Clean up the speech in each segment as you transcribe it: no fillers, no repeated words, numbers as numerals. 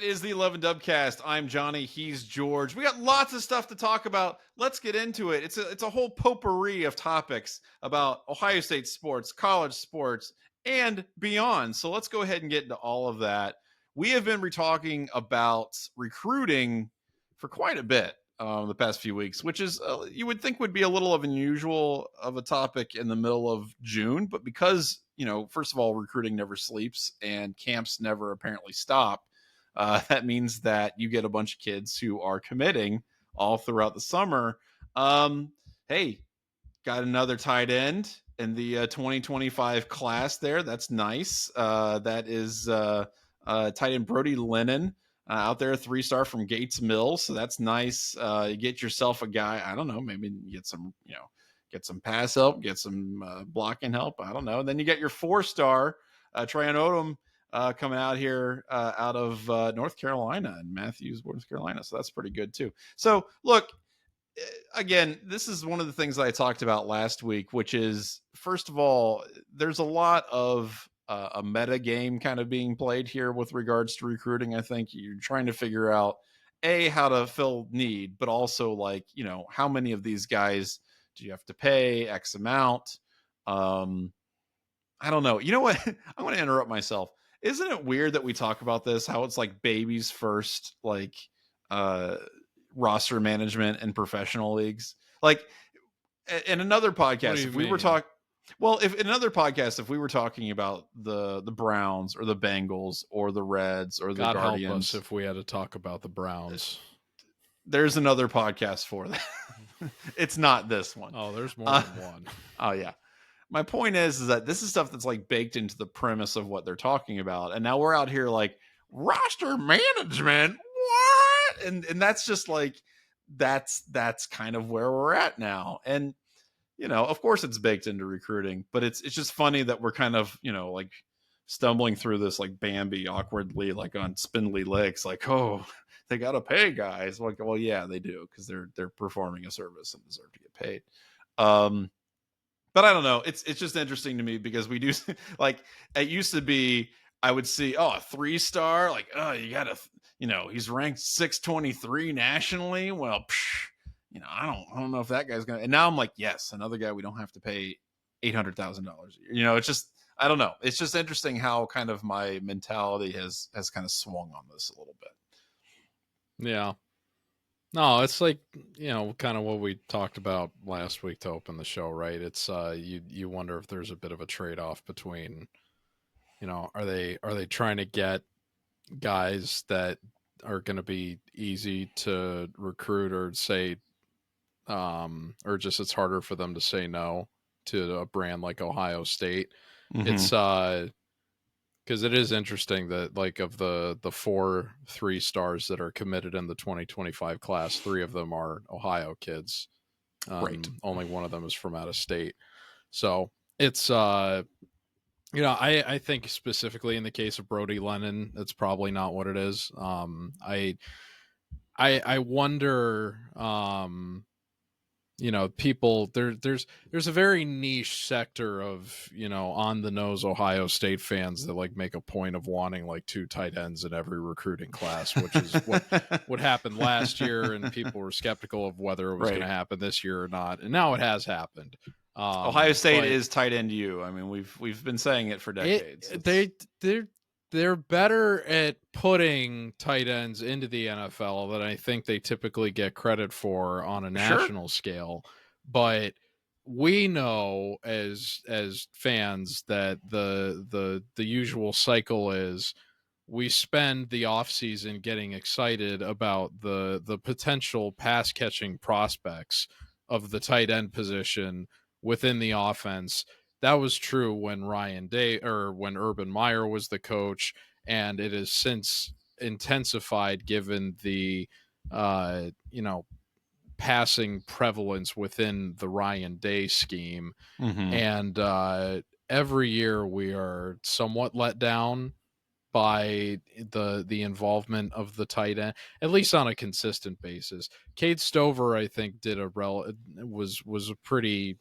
It is the 11 Dubcast. I'm Johnny. He's George. We got lots of stuff to talk about. Let's get into it. It's a whole potpourri of topics about Ohio State sports, college sports, and beyond. So let's go ahead and get into all of that. We have been talking about recruiting for quite a bit the past few weeks, which is you would think would be a little of unusual of a topic in the middle of June, but because first of all, recruiting never sleeps and camps never apparently stop. That means that you get a bunch of kids who are committing all throughout the summer. Hey, got another tight end in the 2025 class there. That's nice. That is tight end Brody Lennon out there, 3-star from Gates Mills. So that's nice. You get yourself a guy. I don't know. Maybe get some, get some pass help, get some blocking help. I don't know. And then you get your 4-star Tryon Odom coming out here out of North Carolina and Matthews, North Carolina. So that's pretty good too. So look, again, this is one of the things that I talked about last week, which is, first of all, there's a lot of a meta game kind of being played here with regards to recruiting. I think you're trying to figure out how to fill need, but also how many of these guys do you have to pay X amount? I don't know. You know what? I'm going to interrupt myself. Isn't it weird that we talk about this, how it's like baby's first, roster management in professional leagues? Like in another podcast, if we were talking, if in another podcast, if we were talking about the Browns or the Bengals or the Reds or the Guardians, help us if we had to talk about the Browns. There's another podcast for that. It's not this one. Oh, there's more than one. Oh yeah. My point is that this is stuff that's like baked into the premise of what they're talking about. And now we're out here like roster management. What? And that's just like, that's kind of where we're at now. And, of course it's baked into recruiting, but it's just funny that we're kind of, like stumbling through this like Bambi awkwardly, like on spindly legs, like, oh, they got to pay guys. Like, well, yeah, they do. Cause they're performing a service and deserve to get paid. But I don't know. It's just interesting to me because we do like, it used to be, I would see, a 3-star, like, oh, you got to, he's ranked 623 nationally. Well, I don't know if that guy's going to, and now I'm like, yes, another guy we don't have to pay $800,000 a year. It's just, I don't know. It's just interesting how kind of my mentality has kind of swung on this a little bit. Yeah. No, it's like, kind of what we talked about last week to open the show, right? It's you wonder if there's a bit of a trade-off between, are they trying to get guys that are going to be easy to recruit or say or just it's harder for them to say no to a brand like Ohio State. Mm-hmm. It's because it is interesting that like of the 4 3-stars that are committed in the 2025 class, 3 of them are Ohio kids. Right. Only one of them is from out of state. So it's, I think specifically in the case of Brody Lennon, it's probably not what it is. I wonder, people there's a very niche sector of, on the nose Ohio State fans that like make a point of wanting like 2 tight ends in every recruiting class, which is what happened last year. And people were skeptical of whether it was going to happen this year or not. And now it has happened. Ohio State is tight end you. I mean, we've been saying it for decades. They're better at putting tight ends into the NFL than I think they typically get credit for on a national scale. But we know as fans that the usual cycle is we spend the offseason getting excited about the potential pass catching prospects of the tight end position within the offense. That was true when when Urban Meyer was the coach, and it has since intensified given the passing prevalence within the Ryan Day scheme. Mm-hmm. And every year we are somewhat let down by the involvement of the tight end, at least on a consistent basis. Cade Stover, I think, did was a pretty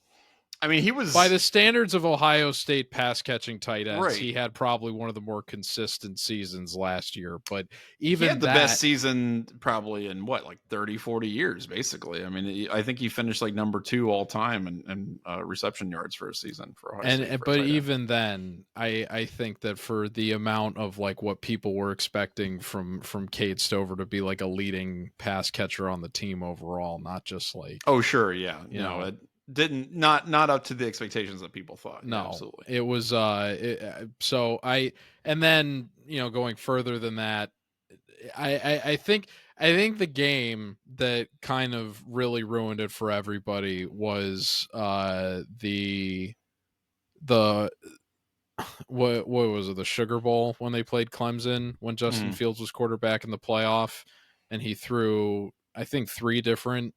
I mean, he was by the standards of Ohio State pass catching tight ends, right. he had probably one of the more consistent seasons last year. But He even had the best that, season probably in what, like 30, 40 years, basically. I mean, I think he finished like number 2 all time in reception yards for a season for Ohio State for a but tight end. even then, I think that for the amount of like what people were expecting from Cade Stover to be like a leading pass catcher on the team overall, not just like, oh sure, yeah, you no, know, it didn't not up to the expectations that people thought. Yeah, no, absolutely. it was so I and then going further than that, I think the game that kind of really ruined it for everybody was the what was it, the Sugar Bowl when they played Clemson, when Justin Fields was quarterback in the playoff, and he threw, I think, 3 different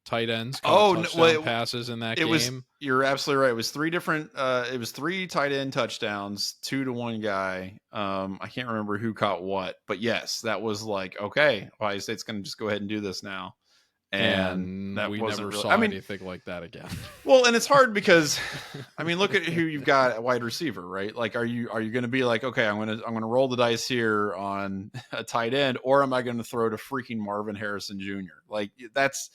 tight ends caught Oh, touchdown passes in that game. You're absolutely right. It was 3 different. It was 3 tight end touchdowns, 2 to 1 guy. I can't remember who caught what, but yes, that was like, okay, Ohio State's going to just go ahead and do this now, and And that we wasn't never really. saw I mean, anything like that again. well, and it's hard because, I mean, look at who you've got at wide receiver, right? Like, are you going to be like, okay, I'm going to roll the dice here on a tight end, or am I going to throw to freaking Marvin Harrison Jr.? Like that's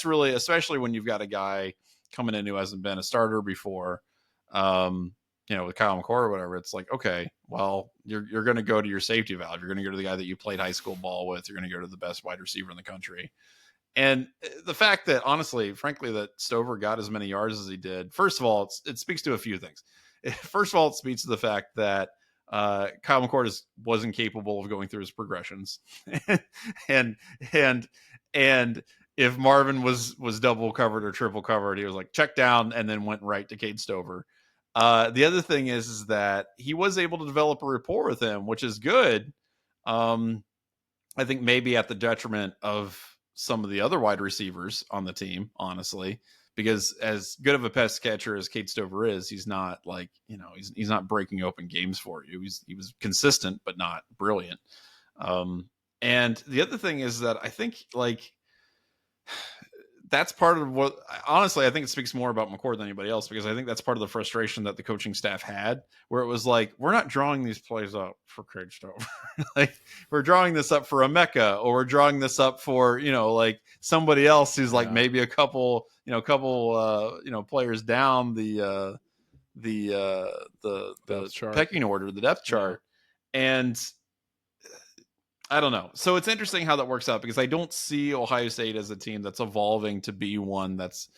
really, especially when you've got a guy coming in who hasn't been a starter before, with Kyle McCord or whatever. It's like, okay, well, you're going to go to your safety valve. You're going to go to the guy that you played high school ball with. You're going to go to the best wide receiver in the country. And the fact that, honestly, frankly, that Stover got as many yards as he did, first of all, it speaks to a few things. First of all, it speaks to the fact that Kyle McCord wasn't capable of going through his progressions, and if Marvin was double covered or triple covered, he was like check down and then went right to Cade Stover. The other thing is that he was able to develop a rapport with him, which is good. I think maybe at the detriment of some of the other wide receivers on the team, honestly, because as good of a pass catcher as Cade Stover is, he's not like, he's not breaking open games for you. He was consistent, but not brilliant. And the other thing is that I think like that's part of what, honestly, I think it speaks more about McCord than anybody else, because I think that's part of the frustration that the coaching staff had, where it was like, we're not drawing these plays up for Cade Stover. Like, we're drawing this up for a Mecca, or we're drawing this up for, like somebody else who's like maybe a couple players down the pecking order, the depth chart. And I don't know. So it's interesting how that works out, because I don't see Ohio State as a team that's evolving to be one that's,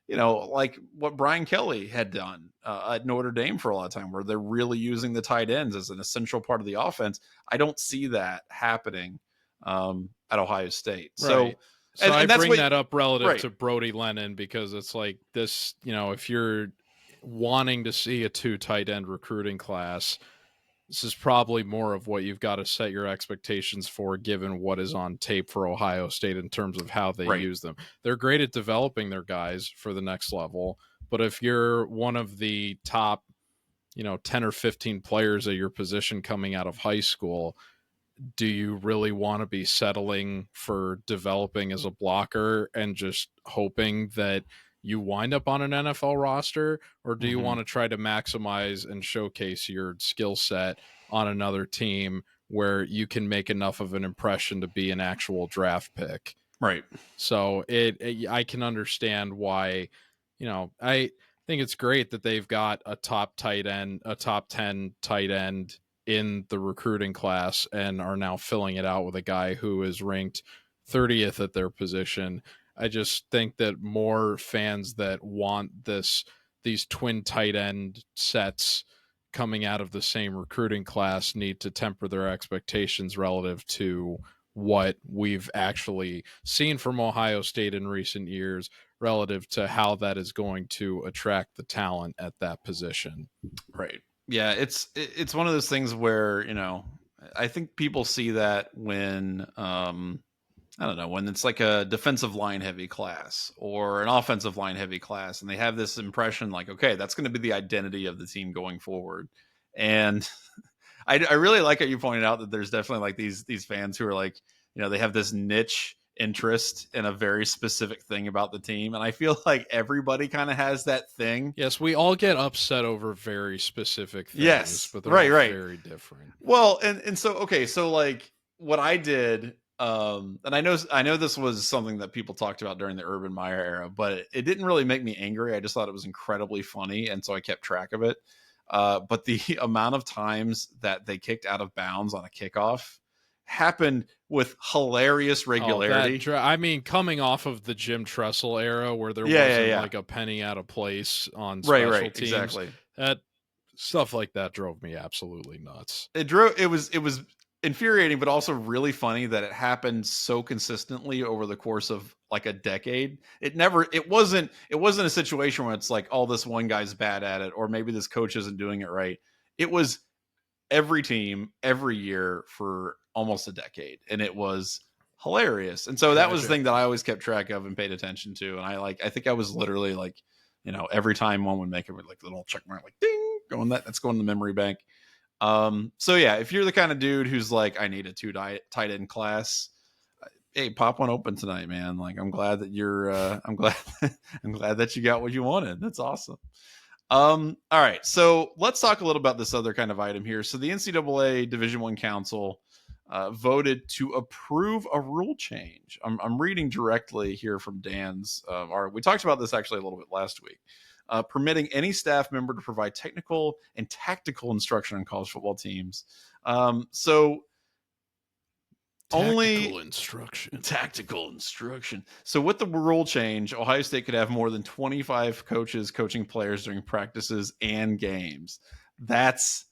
like what Brian Kelly had done at Notre Dame for a lot of time, where they're really using the tight ends as an essential part of the offense. I don't see that happening at Ohio State. Right. So I bring that up relative to Brody Lennon, because it's like this, if you're wanting to see a 2 tight end recruiting class, this is probably more of what you've got to set your expectations for, given what is on tape for Ohio State in terms of how they use them. They're great at developing their guys for the next level, but if you're one of the top, 10 or 15 players at your position coming out of high school, do you really want to be settling for developing as a blocker and just hoping that you wind up on an NFL roster, or do you want to try to maximize and showcase your skill set on another team where you can make enough of an impression to be an actual draft pick? Right. So I can understand why, I think it's great that they've got a top 10 tight end in the recruiting class and are now filling it out with a guy who is ranked 30th at their position. I just think that more fans that want these twin tight end sets coming out of the same recruiting class need to temper their expectations relative to what we've actually seen from Ohio State in recent years, relative to how that is going to attract the talent at that position. Right. Yeah, it's one of those things where, I think people see that when I don't know, when it's like a defensive line heavy class or an offensive line heavy class, and they have this impression like, okay, that's going to be the identity of the team going forward. And I really like how you pointed out that there's definitely like these fans who are like, they have this niche interest in a very specific thing about the team. And I feel like everybody kind of has that thing. Yes, we all get upset over very specific things, Yes, but they're right. very different. Well, and so, okay, so like what I did, and I know this was something that people talked about during the Urban Meyer era, but it didn't really make me angry. I just thought it was incredibly funny, and so I kept track of it. But the amount of times that they kicked out of bounds on a kickoff happened with hilarious regularity. I mean, coming off of the Jim Tressel era where there wasn't like a penny out of place on special teams, exactly. That stuff like that drove me absolutely nuts. It was infuriating, but also really funny that it happened so consistently over the course of like a decade. It wasn't a situation where it's like, oh, this one guy's bad at it, or maybe this coach isn't doing it right. It was every team, every year for almost a decade. And it was hilarious. And so that was the thing that I always kept track of and paid attention to. And I think I was literally like, every time one would make it with like the little check mark, like ding, that's going to the memory bank. So yeah, if you're the kind of dude who's like, I need a 2 tight end class, hey, pop one open tonight, man. Like, I'm glad that I'm glad that you got what you wanted. That's awesome. All right, so let's talk a little about this other kind of item here. So the NCAA Division I Council voted to approve a rule change. I'm reading directly here from Dan's. We talked about this actually a little bit last week. Permitting any staff member to provide technical and tactical instruction on college football teams. Tactical instruction. So with the rule change, Ohio State could have more than 25 coaches coaching players during practices and games. That's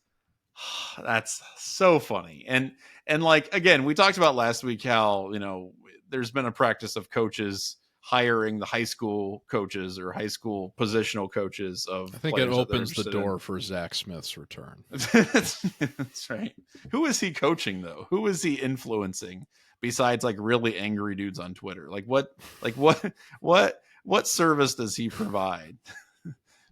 so funny. And like, again, we talked about last week how, there's been a practice of coaches hiring the high school coaches or high school positional coaches of. I think it opens the door for Zach Smith's return. That's right. Who is he coaching though? Who is he influencing besides like really angry dudes on Twitter? What service does he provide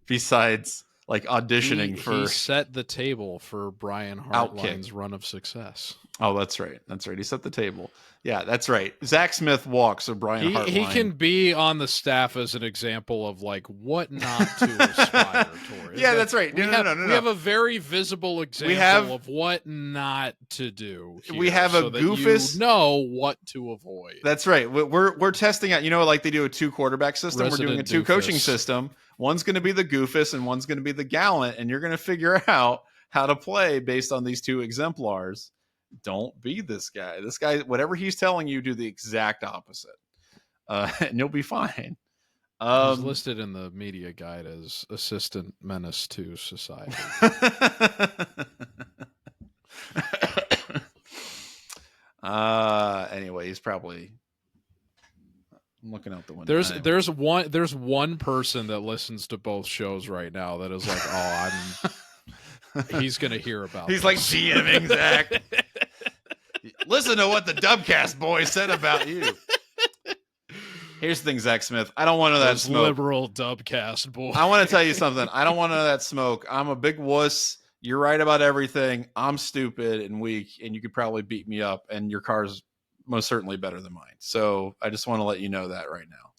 besides like auditioning he set the table for Brian Hartline's run of success. Oh, that's right. He set the table. Yeah, that's right. Zach Smith walks, so Brian Hartline. He can be on the staff as an example of like what not to aspire towards. Yeah, that's right. No. We have a very visible example of what not to do. We have a goofus. You know what to avoid. That's right. We're testing out. Like they do a 2 quarterback system. We're doing a 2 coaching system. One's going to be the goofus and one's going to be the gallant, and you're going to figure out how to play based on these 2 exemplars. Don't be this guy. This guy, whatever he's telling you, do the exact opposite, and you'll be fine. He's listed in the media guide as assistant menace to society. Anyway, he's probably. I'm looking out the window. There's one person that listens to both shows right now that is like, he's gonna hear about. He's like GMing Zach. Listen to what the Dubcast boys said about you. Here's the thing, Zach Smith. I don't want to know that smoke. Liberal Dubcast boy. I want to tell you something. I don't want to know that smoke. I'm a big wuss. You're right about everything. I'm stupid and weak, and you could probably beat me up, and your car's most certainly better than mine. So I just want to let you know that right now.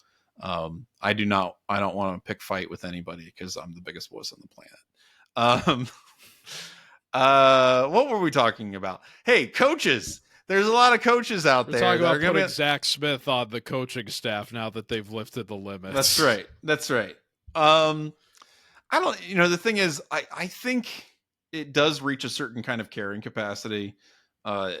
I don't want to pick fight with anybody because I'm the biggest wuss on the planet. What were we talking about? Hey, coaches. There's a lot of coaches out there. We're talking about putting Zach Smith on the coaching staff now that they've lifted the limits. That's right. I don't, the thing is, I think it does reach a certain kind of carrying capacity. I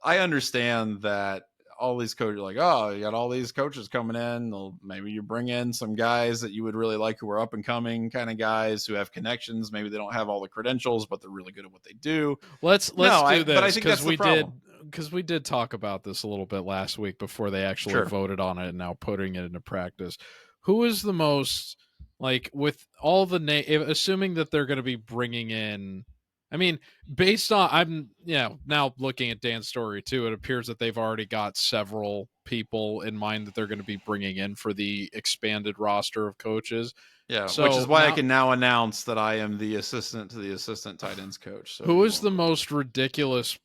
understand that all these coaches are like, oh, you got all these coaches coming in. Maybe you bring in some guys that you would really like who are up and coming kind of guys who have connections. Maybe they don't have all the credentials, but they're really good at what they do. Let's do this. But I think that's the problem. Because we did talk about this a little bit last week before they actually voted on it and now putting it into practice. Who is the most, like, with all the assuming that they're going to be bringing in, I mean, based on, now looking at Dan's story too, it appears that they've already got several people in mind that they're going to be bringing in for the expanded roster of coaches. Yeah, So which is why I now, can now announce that I am the assistant to the assistant tight ends coach. So who is the most ridiculous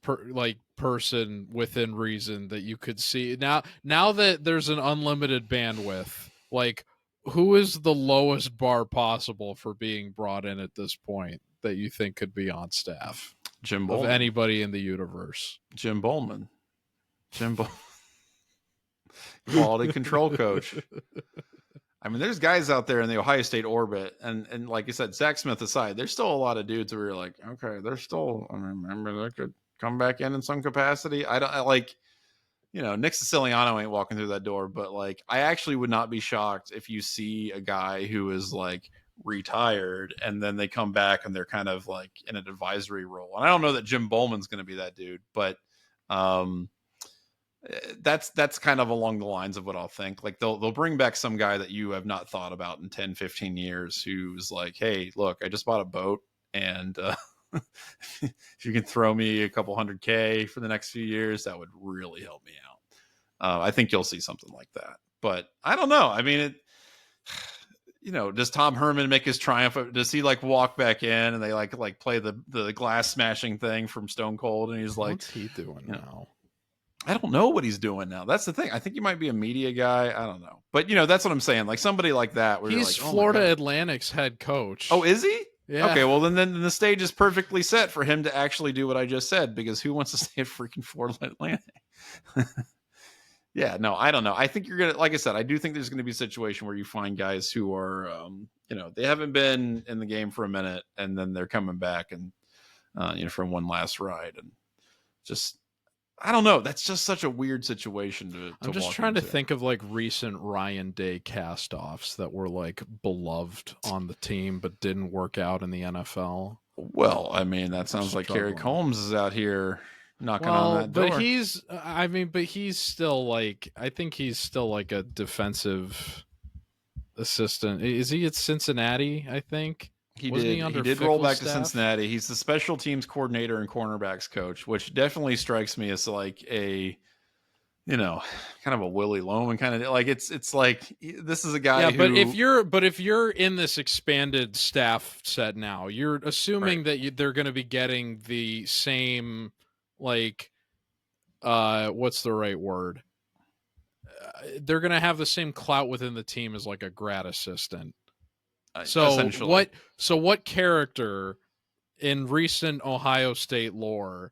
person within reason that you could see now that there's an unlimited bandwidth? Like, who is the lowest bar possible for being brought in at this point that you think could be on staff Jim of Bowman? anybody in the universe? Jim Bowman. Quality control coach. I mean, there's guys out there in the Ohio State orbit, and like you said, Zach Smith aside, there's still a lot of dudes where you're like, okay, they're still. I mean, remember they could come back in some capacity. I like, Nick Siciliano ain't walking through that door, but like, I actually would not be shocked if you see a guy who is like retired and then they come back and they're kind of like in an advisory role. And I don't know that Jim Bowman's going to be that dude, but that's kind of along the lines of what I'll think. Like they'll bring back some guy that you have not thought about in 10, 15 years who's like, hey, look, I just bought a boat and if you can throw me a couple $100K for the next few years, that would really help me out. I think you'll see something like that, but I don't know. I mean, does Tom Herman make his triumph? Does he like walk back in and they like play the glass smashing thing from Stone Cold? And he's like, what's he doing now? I don't know what he's doing now. That's the thing. I think he might be a media guy. I don't know. But, that's what I'm saying. Like somebody like that. Where He's you're like, Florida Atlantic's head coach. Oh, is he? Yeah. Okay, well, then the stage is perfectly set for him to actually do what I just said, because who wants to stay at freaking Florida Atlantic? Yeah, no, I don't know. I think you're going to, like I said, I do think there's going to be a situation where you find guys who are, they haven't been in the game for a minute and then they're coming back and, from one last ride and just, I don't know. That's just such a weird situation to I'm just walk trying into. to think of like recent Ryan Day cast-offs that were like beloved on the team but didn't work out in the NFL. Well, I mean, that sounds like Kerry Combs is out here knocking on that door. But he's still like, I think he's still like a defensive assistant. Is he at Cincinnati? I think he did roll back to Cincinnati. He's the special teams coordinator and cornerbacks coach, which definitely strikes me as like a, kind of a Willie Loman kind of like it's like this is a guy. Yeah, but if you're in this expanded staff set now, you're assuming that they're going to be getting the same like what's the right word? They're going to have the same clout within the team as like a grad assistant. So what character in recent Ohio State lore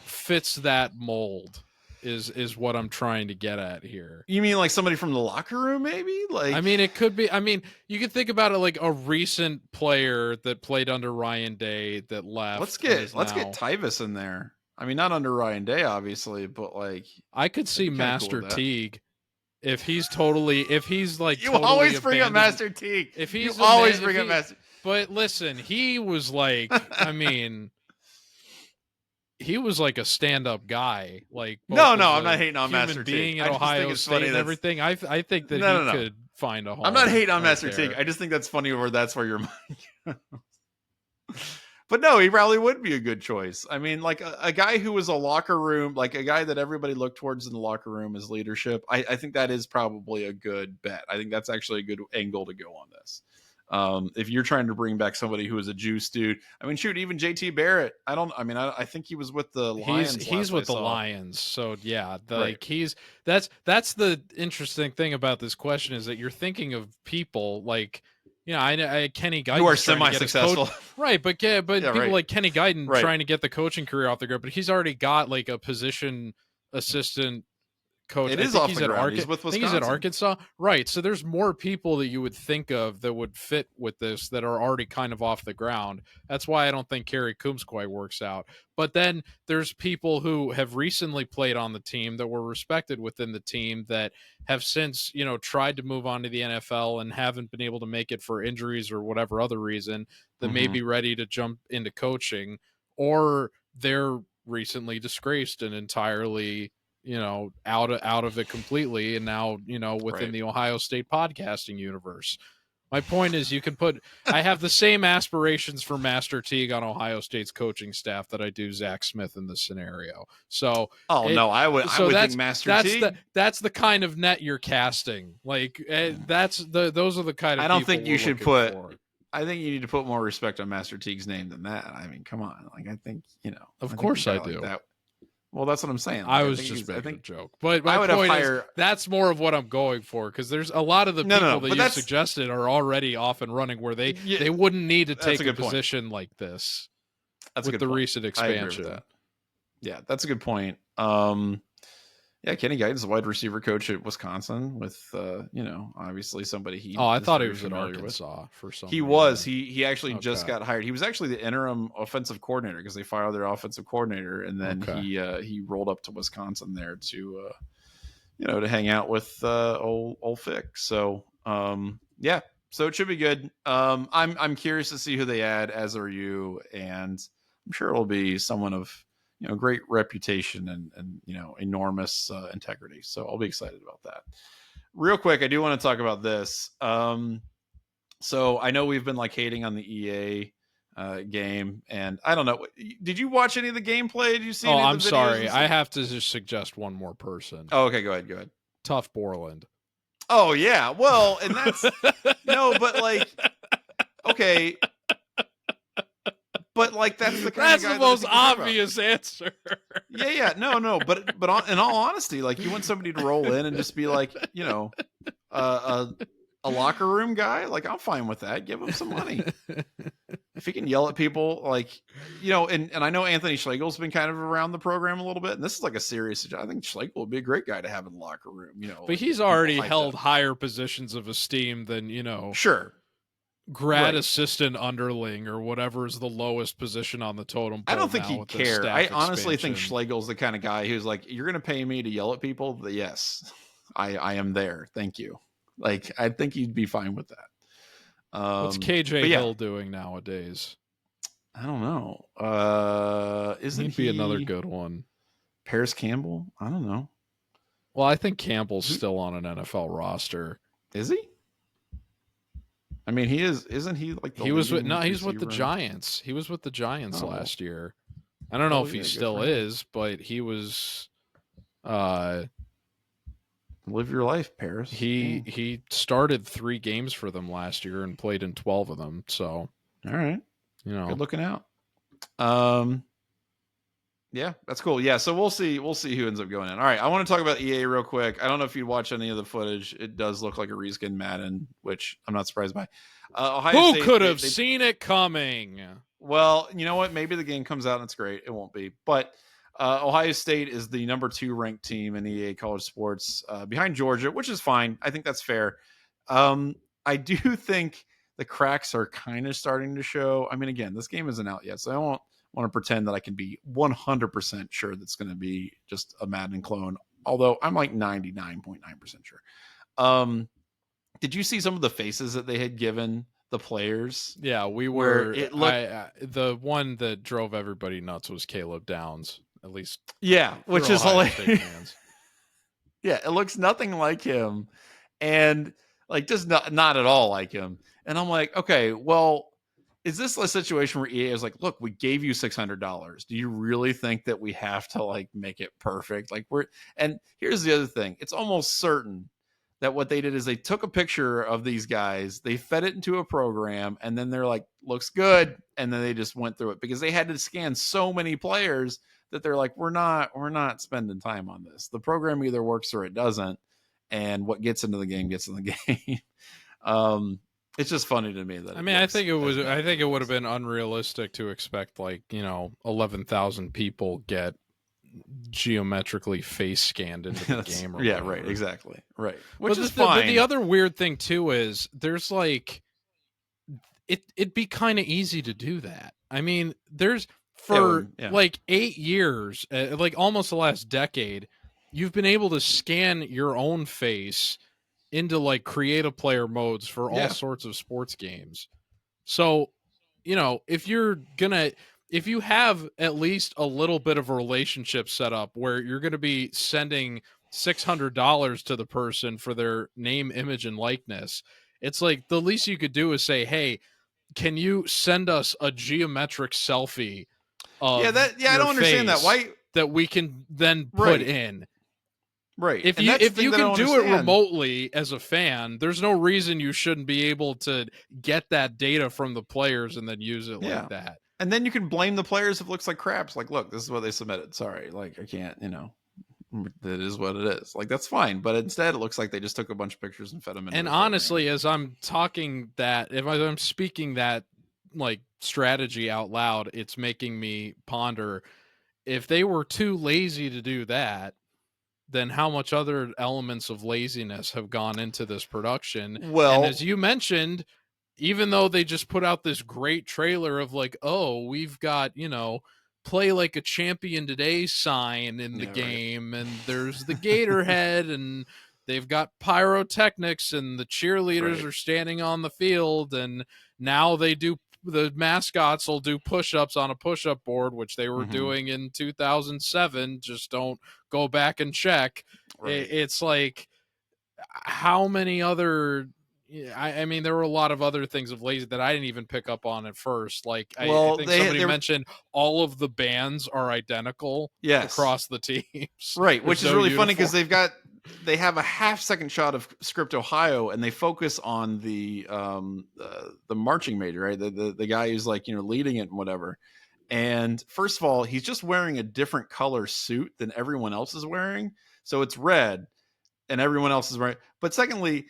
fits that mold is what I'm trying to get at here. You mean like somebody from the locker room, maybe? Like, I mean, it could be. I mean, you could think about it like a recent player that played under Ryan Day that left. Let's get Tyvus in there. I mean, not under Ryan Day, obviously, but like I could see Master Teague. If he's like you always bring up Master Teague. If he's always bring up Master. But listen, he was like, I mean, he was like a stand-up guy. Like no, I'm not hating on Master Teague. Being at Ohio State and everything, I think that he could find a home. I'm not hating on Master Teague. I just think that's funny where that's where your mind. But no, he probably would be a good choice. I mean, like a guy who was a locker room, like a guy that everybody looked towards in the locker room as leadership. I think that is probably a good bet. I think that's actually a good angle to go on this. If you're trying to bring back somebody who is a juice dude, I mean, shoot, even JT Barrett. I think he was with the Lions. He's with the Lions. So yeah, that's the interesting thing about this question is that you're thinking of people like, I Kenny Guyton who are semi-successful, right? But people like Kenny Guyton trying to get the coaching career off the ground, but he's already got like a position assistant coach. It is off the ground. He's with Wisconsin. I think he's at Arkansas, right? So there's more people that you would think of that would fit with this that are already kind of off the ground. That's why I don't think Kerry Coombs quite works out. But then there's people who have recently played on the team that were respected within the team that have since, tried to move on to the NFL and haven't been able to make it for injuries or whatever other reason that may be ready to jump into coaching, or they're recently disgraced and entirely out of it completely, and now within the Ohio State podcasting universe. My point is, you can put. I have the same aspirations for Master Teague on Ohio State's coaching staff that I do Zach Smith in this scenario. So, no, I would think Master Teague. That's the kind of net you're casting. Like those are the kind of. I don't think you should put. For. I think you need to put more respect on Master Teague's name than that. I mean, come on. Like, I think Of course, I do. Like that. Well, that's what I'm saying. Like, I was just making a joke, but my point is that's more of what I'm going for, because there's a lot of the people that you suggested are already off and running where they wouldn't need to take a position like this. That's with the recent expansion. Yeah, that's a good point. Kenny Guyton's a wide receiver coach at Wisconsin with obviously somebody he. I thought he was at Arkansas for some. He was. He actually just got hired. He was actually the interim offensive coordinator because they fired their offensive coordinator, and then he rolled up to Wisconsin there to to hang out with old Fick. So so it should be good. I'm curious to see who they add, as are you, and I'm sure it'll be someone of great reputation and enormous integrity. So I'll be excited about that. Real quick, I do want to talk about this. So I know we've been hating on the EA game, and I don't know. Did you watch any of the gameplay? Did you see? Oh, I'm sorry. I have to just suggest one more person. Oh, okay. Go ahead. Tough Borland. Oh yeah. Well, and that's no, but okay. But that's the kind of guy the most obvious answer. Yeah. No. But in all honesty, you want somebody to roll in and just be a locker room guy. I'm fine with that. Give him some money. If he can yell at people, and I know Anthony Schlegel's been kind of around the program a little bit, and this is a serious. I think Schlegel would be a great guy to have in the locker room. But he's already held higher positions of esteem than Sure. Grad assistant underling or whatever is the lowest position on the totem pole. I don't think he'd care. I honestly think Schlegel's the kind of guy who's you're going to pay me to yell at people? Yes, I am there. Thank you. I think he'd be fine with that. What's KJ Hill doing nowadays? I don't know. Isn't he another good one? Paris Campbell? I don't know. Well, I think Campbell's still on an NFL roster. Is he? I mean, he is. Isn't he he was with? No, he's with the Giants. He was with the Giants last year. I don't know if he still is, but he was. Live your life, Paris. He started 3 games for them last year and played in 12 of them. So, all right, good looking out. Yeah, that's cool. Yeah, so we'll see who ends up going in. All right, I want to talk about EA real quick. I don't know if you watch any of the footage. It does look like a reskin Madden, which I'm not surprised by. Ohio State, could have seen it coming? Well, you know what? Maybe the game comes out and it's great. It won't be. But Ohio State is the number 2 ranked team in EA college sports, behind Georgia, which is fine. I think that's fair. I do think the cracks are kind of starting to show. I mean, again, this game isn't out yet, so I won't want to pretend that I can be 100% sure that's going to be just a Madden clone, although I'm 99.9% sure. Did you see some of the faces that they had given the players? Yeah, we were. The one that drove everybody nuts was Caleb Downs, at least. Yeah, which is hilarious. Yeah, it looks nothing like him, and just not at all like him. And I'm like, okay, well, is this a situation where EA is like, look, we gave you $600. Do you really think that we have to make it perfect? And here's the other thing. It's almost certain that what they did is they took a picture of these guys, they fed it into a program, and then they're like, looks good. And then they just went through it because they had to scan so many players that they're like, we're not spending time on this. The program either works or it doesn't. And what gets into the game gets in the game. It's just funny to me that. I think it would have been unrealistic to expect 11,000 people get geometrically face scanned into the game. Yeah, right, exactly, right. Which is fine. But the other weird thing too is there's it'd be kind of easy to do that. I mean, there's for 8 years, almost the last decade, you've been able to scan your own face into creative player modes for all sorts of sports games. So, if you have at least a little bit of a relationship set up where you're going to be sending $600 to the person for their name, image, and likeness, It's like the least you could do is say, hey, can you send us a geometric selfie of I your don't understand that. face Why? that we can then put Right. in? Right. If And that's the if thing you that I can don't do it understand. remotely as a fan, there's no reason you shouldn't be able to get that data from the players and then use it like that. And then you can blame the players if it looks like craps. Like, look, this is what they submitted. Sorry. Like, I can't, it is what it is. Like, that's fine. But instead, it looks like they just took a bunch of pictures and fed them into And the program. honestly, as I'm talking that, if I'm speaking that like strategy out loud, it's making me ponder, if they were too lazy to do that, then how much other elements of laziness have gone into this production? Well, and as you mentioned, even though they just put out this great trailer of like, oh, we've got, play like a champion today sign in the game, right. and there's the gator head, and they've got pyrotechnics, and the cheerleaders are standing on the field, and now the mascots will do push-ups on a push-up board, which they were doing in 2007. Just don't go back and check. Right. It's like, how many other... I mean, there were a lot of other things of lazy that I didn't even pick up on at first. Like, I think somebody mentioned all of the bands are identical across the teams. Right, which is really funny because they have a half-second shot of Script Ohio, and they focus on the marching major, right? The guy who's like, leading it and whatever. And first of all, he's just wearing a different color suit than everyone else is wearing. So it's red and everyone else is wearing. But secondly,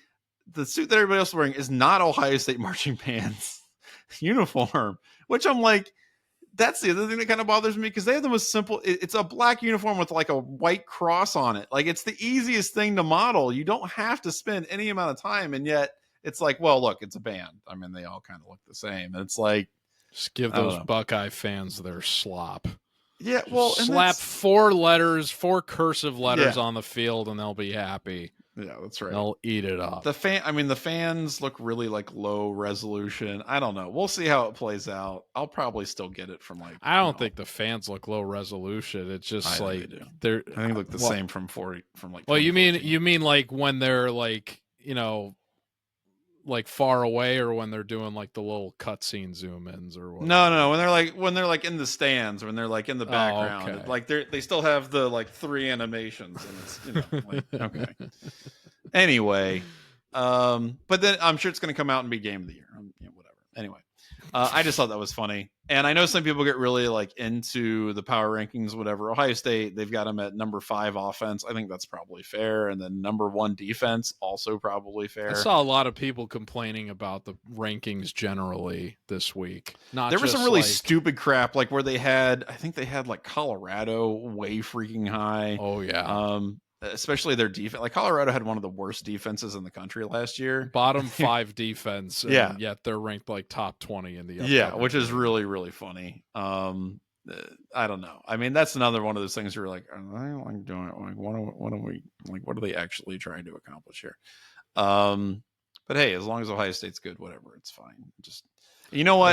the suit that everybody else is wearing is not Ohio State marching band's uniform, which I'm like, that's the other thing that kind of bothers me, because they have the most simple, it's a black uniform with like a white cross on it. Like, it's the easiest thing to model. You don't have to spend any amount of time. And yet it's like, well, look, it's a band. I mean, they all kind of look the same. And it's like, just give those Buckeye fans their slop. Yeah. Well, slap 4 cursive letters on the field and they'll be happy. Yeah, that's right. They'll eat it up. The fans look really like low resolution. I don't know. We'll see how it plays out. I'll probably still get it from like. I don't think the fans look low resolution. It's just like they're. I think they look the same from like. Well, you mean like when they're like, like far away, or when they're doing like the little cutscene zoom ins or what? No. When they're like in the stands, when they're like in the background, okay. Like they still have the like 3 animations, and it's like, okay. Anyway, but then I'm sure it's going to come out and be game of the year. Whatever. Anyway, I just thought that was funny. And I know some people get really like into the power rankings, whatever. Ohio State, they've got them at number 5 offense. I think that's probably fair. And then number 1 defense, also probably fair. I saw a lot of people complaining about the rankings generally this week. There was some really stupid crap, like where I think they had like Colorado way freaking high. Oh yeah. Especially their defense. Like Colorado had one of the worst defenses in the country last year. Bottom 5 defense. And yet they're ranked like top 20 in the which is really, really funny. I don't know. I mean, that's another one of those things where you're like, are they like doing it? Like, what are they actually trying to accomplish here? But hey, as long as Ohio State's good, whatever, it's fine. Just, you know what?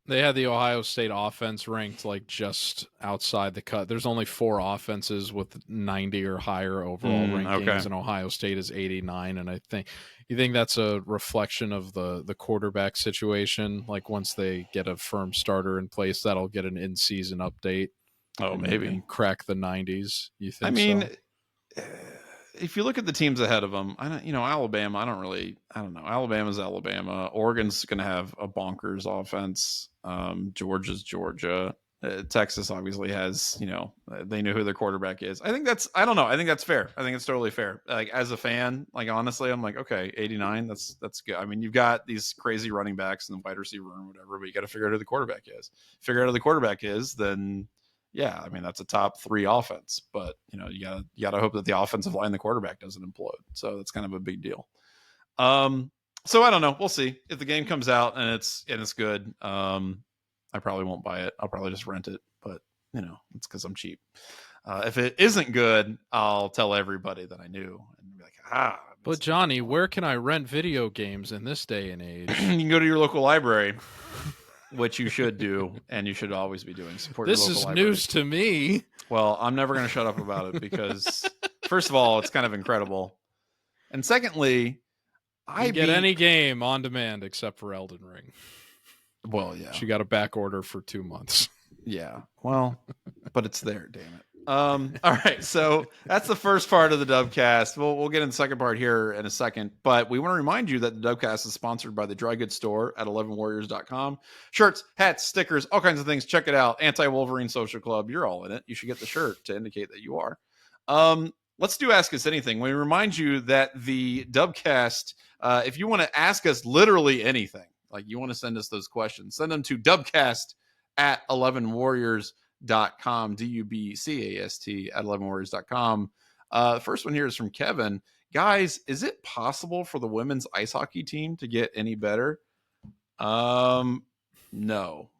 They had the Ohio State offense ranked like just outside the cut. There's only 4 offenses with 90 or higher overall rankings, and Ohio State is 89. And I think that's a reflection of the quarterback situation. Like, once they get a firm starter in place, that'll get an in-season update. Oh, maybe. And crack the 90s. You think? I mean, if you look at the teams ahead of them, Alabama, I don't know. Alabama's Alabama. Oregon's going to have a bonkers offense. Georgia's Georgia. Texas obviously has, they know who their quarterback is. I think that's fair. I think it's totally fair. Like, as a fan, like, honestly, I'm like, okay, 89, that's good. I mean, you've got these crazy running backs in the wide receiver room, whatever, but you got to figure out who the quarterback is. Figure out who the quarterback is, then yeah, I mean, that's a top 3 offense, but you gotta hope that the offensive line, the quarterback, doesn't implode. So that's kind of a big deal. So I don't know. We'll see if the game comes out and it's good. I probably won't buy it. I'll probably just rent it, but it's because I'm cheap. If it isn't good, I'll tell everybody that I knew and be like, But Johnny, where can I rent video games in this day and age? You can go to your local library. Which you should do, and you should always be doing. Support your local library. This is news to me. Well, I'm never going to shut up about it because, first of all, it's kind of incredible. And secondly, You get any game on demand except for Elden Ring. Well, yeah. She got a back order for 2 months. Yeah. Well, but it's there, damn it. All right, so that's the first part of the Dubcast. We'll get in the second part here in a second, but we want to remind you that the Dubcast is sponsored by the dry goods store at 11warriors.com. Shirts, hats, stickers, all kinds of things. Check it out. Anti-Wolverine Social Club. You're all in it. You should get the shirt to indicate that you are. Let's do Ask Us Anything. We remind you that the Dubcast, if you want to ask us literally anything, like you want to send us those questions, send them to Dubcast at 11warriors.com, DUBCAST at 11warriors.com. The first one here is from Kevin. Guys, is it possible for the women's ice hockey team to get any better? No.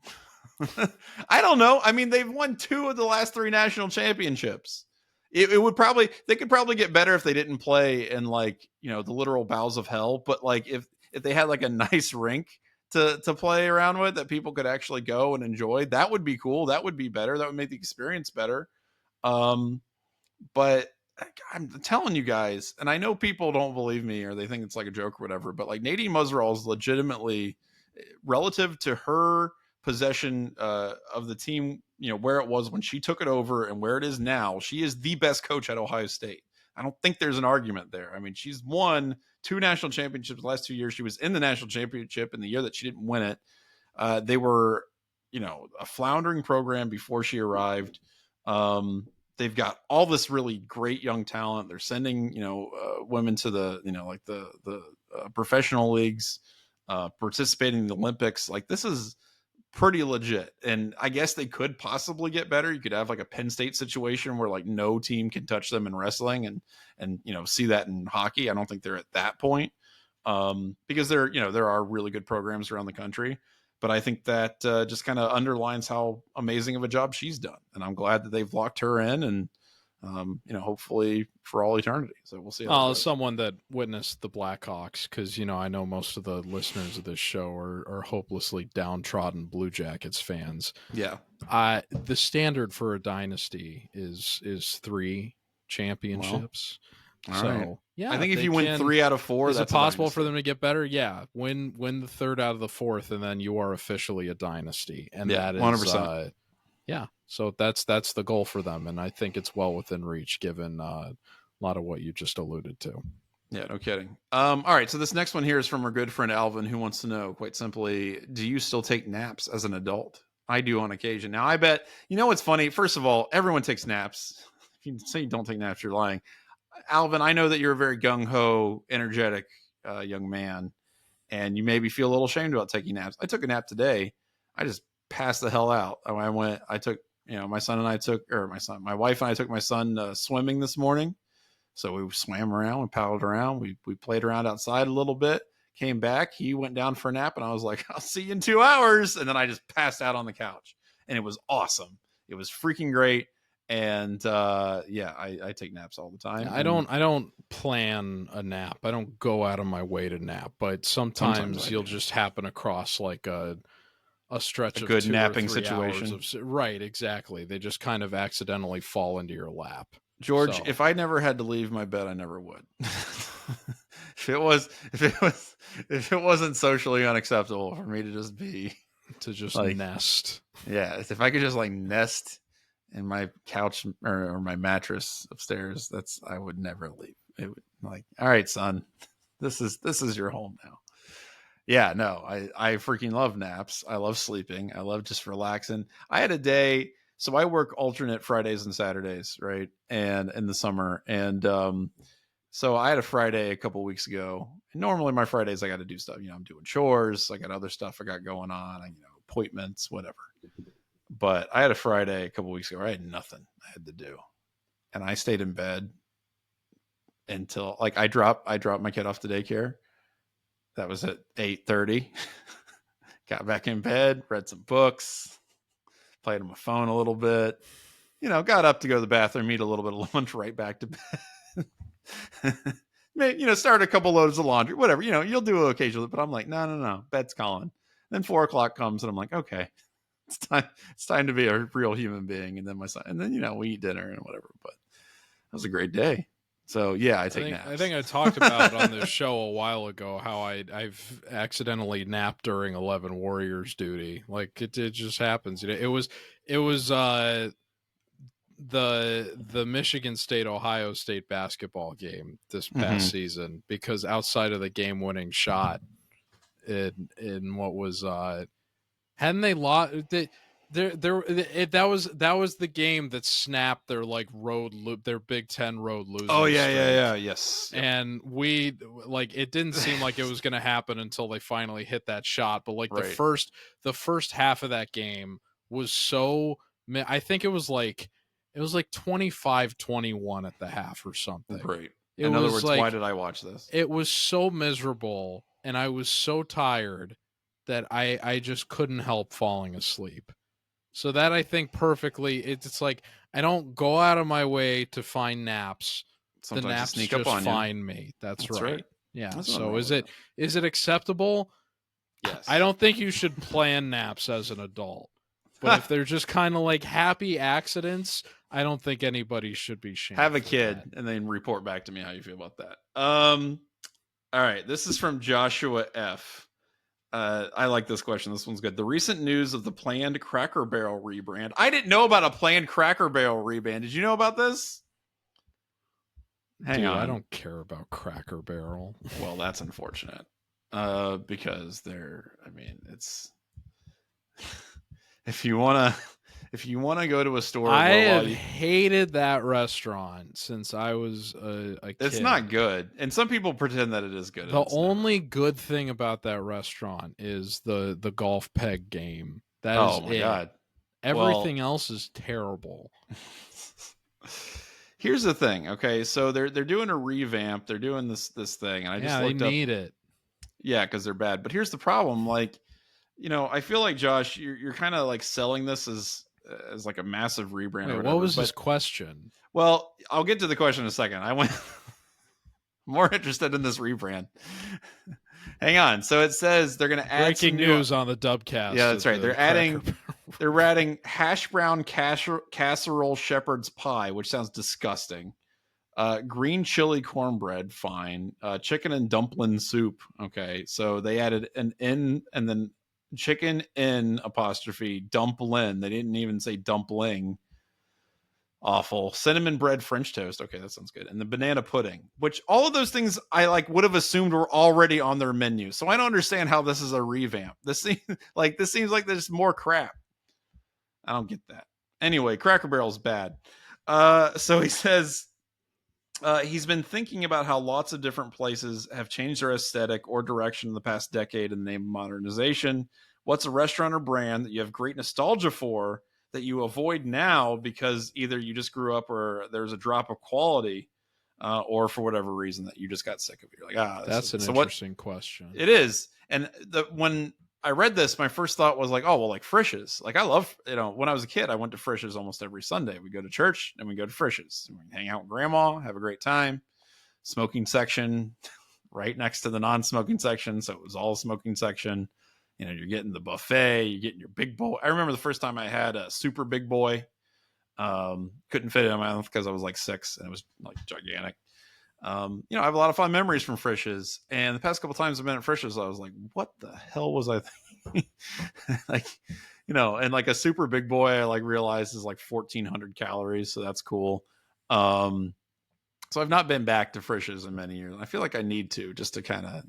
I don't know. I mean, they've won 2 of the last 3 national championships. It would probably, they could probably get better if they didn't play in, like, you know, the literal bowels of hell. But like if they had like a nice rink to play around with that people could actually go and enjoy, that would be cool. That would be better. That would make the experience better. But I'm telling you guys, and I know people don't believe me or they think it's like a joke or whatever, but like Nadine Muzzerall is legitimately, relative to her possession of the team, you know, where it was when she took it over and where it is now, she is the best coach at Ohio State. I don't think there's an argument there. I mean, she's won 2 national championships the last 2 years. She was in the national championship in the year that she didn't win it. They were, you know, a floundering program before she arrived. They've got all this really great young talent. They're sending, you know, women to the, you know, like the professional leagues, participating in the Olympics. Like, this is pretty legit. And I guess they could possibly get better. You could have like a Penn State situation where like no team can touch them in wrestling and, you know, see that in hockey. I don't think they're at that point, because there, you know, there are really good programs around the country, but I think that just kind of underlines how amazing of a job she's done. And I'm glad that they've locked her in and, you know, hopefully for all eternity. So we'll see. As someone that witnessed the Blackhawks, because, you know, I know most of the listeners of this show are hopelessly downtrodden Blue Jackets fans. Yeah. The standard for a dynasty is 3 championships. Well, so right. yeah, I think if you win 3 out of 4, is that's it possible for them to get better? Yeah. Win the 3rd out of the 4th, and then you are officially a dynasty. And that is 100%. Yeah, so that's the goal for them, and I think it's well within reach given a lot of what you just alluded to. Yeah, no kidding. All right, so this next one here is from our good friend Alvin, who wants to know, quite simply, do you still take naps as an adult? I do on occasion. Now, I bet, you know what's funny? First of all, everyone takes naps. If you say you don't take naps, you're lying. Alvin, I know that you're a very gung-ho, energetic young man, and you maybe feel a little ashamed about taking naps. I took a nap today. I just passed the hell out. I took, you know, my wife and I took my son swimming this morning. So we swam around, we paddled around, we played around outside a little bit, came back, he went down for a nap, and I was like, I'll see you in 2 hours. And then I just passed out on the couch, and it was awesome. It was freaking great. And yeah, I take naps all the time. I don't plan a nap. I don't go out of my way to nap, but sometimes you'll just happen across like a stretch of good 2 napping or 3 situation. Hours of, right, exactly. They just kind of accidentally fall into your lap. George, so, if I never had to leave my bed, I never would. if it wasn't socially unacceptable for me to just like, nest. Yeah, if I could just like nest in my couch or my mattress upstairs, I would never leave. It would, like, all right, son, this is your home now. Yeah, no, I freaking love naps. I love sleeping. I love just relaxing. I had a day, so I work alternate Fridays and Saturdays, right? And in the summer. And so I had a Friday a couple weeks ago. And normally my Fridays I got to do stuff. You know, I'm doing chores. I got other stuff I got going on. You know, appointments, whatever. But I had a Friday a couple weeks ago where I had nothing I had to do. And I stayed in bed until like I dropped my kid off to daycare. That was at 8:30. Got back in bed, read some books, played on my phone a little bit. You know, got up to go to the bathroom, eat a little bit of lunch, right back to bed. You know, start a couple loads of laundry, whatever. You know, you'll do it occasionally, but I'm like, no, bed's calling. Then 4:00 comes, and I'm like, okay, it's time to be a real human being. And then my son, and then, you know, we eat dinner and whatever. But it was a great day. So yeah, I take naps. I think I talked about on this show a while ago how I've accidentally napped during 11 Warriors duty. Like it just happens. It was the Michigan State Ohio State basketball game this past season, because outside of the game winning shot in what was hadn't they lost that was the game that snapped their like their Big Ten road losing streak. Yes. Yep. And we like it didn't seem like it was going to happen until they finally hit that shot, but like the first half of that game was so, I think it was like 25-21 at the half or something. Right. In other words, why did I watch this? It was so miserable and I was so tired that I just couldn't help falling asleep. So that, I think, perfectly, it's like I don't go out of my way to find naps. Sometimes the naps sneak just up on find me. That's right. Yeah. That's so is it acceptable? Yes. I don't think you should plan naps as an adult. But if they're just kind of like happy accidents, I don't think anybody should be shamed. Have a kid and then report back to me how you feel about that. All right. This is from Joshua F. I like this question. This one's good. The recent news of the planned Cracker Barrel rebrand. I didn't know about a planned Cracker Barrel rebrand. Did you know about this? Hang on. I don't care about Cracker Barrel. Well, that's unfortunate. Because it's if you wanna go to a store, I have hated that restaurant since I was a kid. It's not good, and some people pretend that it is good. The only good thing about that restaurant is the golf peg game. That is it. God! Everything else is terrible. Here's the thing. Okay, so they're doing a revamp. They're doing this thing, and I just looked up. They need it. Yeah, because they're bad. But here's the problem. Like, I feel like, Josh, you're kind of like selling this as like a massive rebrand. Wait, what was his question? Well, I'll get to the question in a second. I went more interested in this rebrand. Hang on. So it says they're going to add breaking news on the Dubcast. Yeah, that's right. They're adding hash brown casserole shepherd's pie, which sounds disgusting. Green chili cornbread, fine. Chicken and dumpling soup. Okay, so they added an N and then chicken N apostrophe dumpling. They didn't even say dumpling. Awful. Cinnamon bread French toast. Okay, that sounds good. And the banana pudding, which all of those things I would have assumed were already on their menu. So I don't understand how this is a revamp. This seems like there's more crap. I don't get that. Anyway, Cracker Barrel's bad. So he says he's been thinking about how lots of different places have changed their aesthetic or direction in the past decade in the name of modernization. What's a restaurant or brand that you have great nostalgia for that you avoid now because either you just grew up or there's a drop of quality, or for whatever reason that you just got sick of it? You're like, that's an interesting question. It is. And when I read this, my first thought was like, oh, well, like Frisch's. Like I love, when I was a kid, I went to Frisch's almost every Sunday. We go to church and we go to Frisch's. And we hang out with grandma, have a great time. Smoking section right next to the non-smoking section. So it was all smoking section. You're getting the buffet, you're getting your big boy. I remember the first time I had a super big boy. Couldn't fit it in my mouth because I was like 6 and it was like gigantic. I have a lot of fun memories from Frisch's, and the past couple times I've been at Frisch's, I was like, what the hell was I thinking? And like a super big boy, I realized is like 1,400 calories. So that's cool. So I've not been back to Frisch's in many years. I feel like I need to, just to kind of,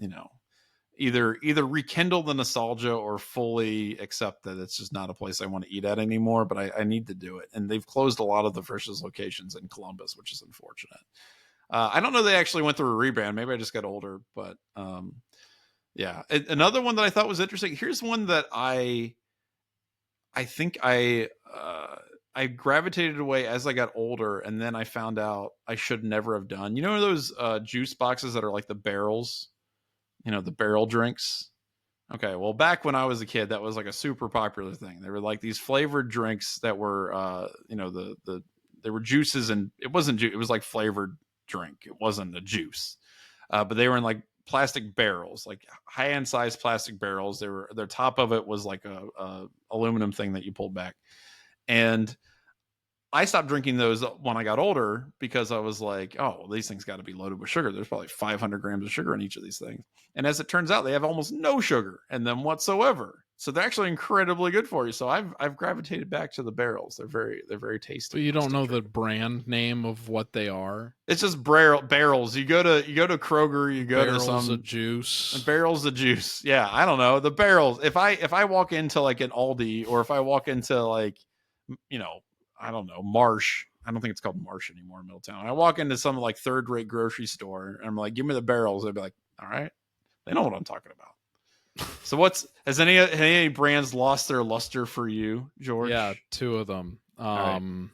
either rekindle the nostalgia or fully accept that it's just not a place I want to eat at anymore, but I need to do it. And they've closed a lot of the Frisch's locations in Columbus, which is unfortunate. I don't know they actually went through a rebrand. Maybe I just got older, but yeah. Another one that I thought was interesting. Here's one that I think I gravitated away as I got older, and then I found out I should never have done. You know those juice boxes that are like the barrels? The barrel drinks. Okay, well, back when I was a kid, that was like a super popular thing. They were like these flavored drinks that were, they were juices, and it wasn't juice. It was like flavored drink. It wasn't a juice, but they were in like plastic barrels, like high-end size plastic barrels. Their top of it was like a aluminum thing that you pulled back, and I stopped drinking those when I got older because I was like, oh, well, these things got to be loaded with sugar. There's probably 500 grams of sugar in each of these things. And as it turns out, they have almost no sugar in them whatsoever. So they're actually incredibly good for you. So I've gravitated back to the barrels. They're very tasty. But you don't know the brand name of what they are. It's just barrels. You go to Kroger, you go barrels to some of juice. Barrels of juice. Yeah, I don't know. The barrels. If I walk into like an Aldi, or if I walk into like, I don't know, Marsh. I don't think it's called Marsh anymore in Middletown. I walk into some like third-rate grocery store and I'm like, give me the barrels. They'd be like, all right. They know what I'm talking about. So has any brands lost their luster for you, George? Yeah, 2 of them. Right.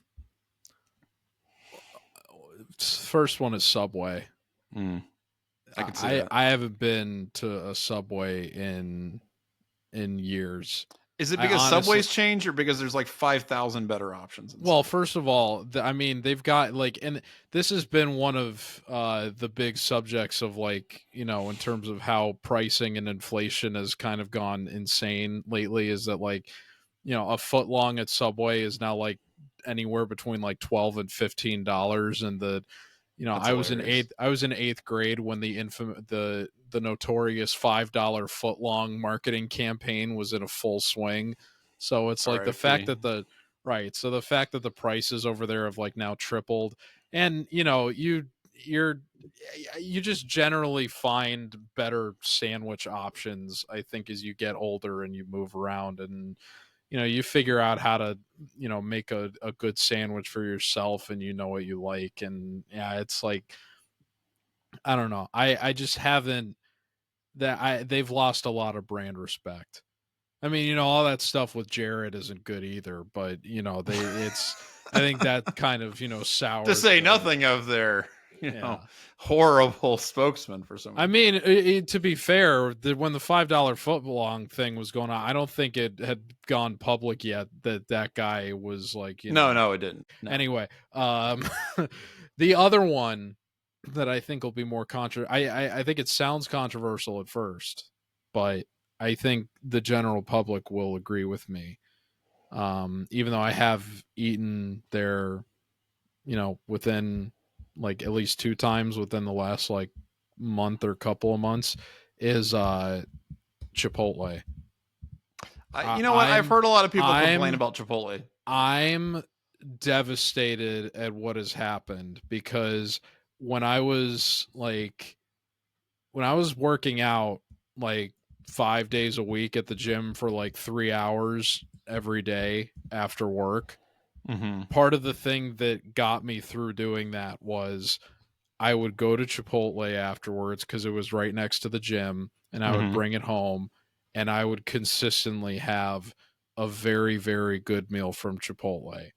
First one is Subway. I can see that. I haven't been to a Subway in years. Is it because Subway's changed, or because there's like 5,000 better options? Well, first of all, I mean, they've got like, and this has been one of the big subjects of like, in terms of how pricing and inflation has kind of gone insane lately, is that like, a foot long at Subway is now like anywhere between like $12 and $15, and I was in eighth grade when the notorious $5 foot long marketing campaign was in a full swing. So it's like the fact that the prices over there have like now tripled, and you just generally find better sandwich options, I think, as you get older and you move around, and you figure out how to make a good sandwich for yourself, and what you like. And yeah, it's like, I don't know, I just haven't, they've lost a lot of brand respect. I mean, all that stuff with Jared isn't good either, but I think that kind of sour, to say nothing of their horrible spokesman for some reason. I mean, to be fair, when the $5 foot long thing was going on, I don't think it had gone public yet that guy was like, no, it didn't. No. Anyway, the other one that I think will be more I think it sounds controversial at first, but I think the general public will agree with me. Even though I have eaten there, within like at least 2 times within the last like month or couple of months, is Chipotle. I've heard a lot of people complain about Chipotle. I'm devastated at what has happened, because when I was working out like 5 days a week at the gym for like 3 hours every day after work, part of the thing that got me through doing that was I would go to Chipotle afterwards because it was right next to the gym, and I would bring it home, and I would consistently have a very, very good meal from Chipotle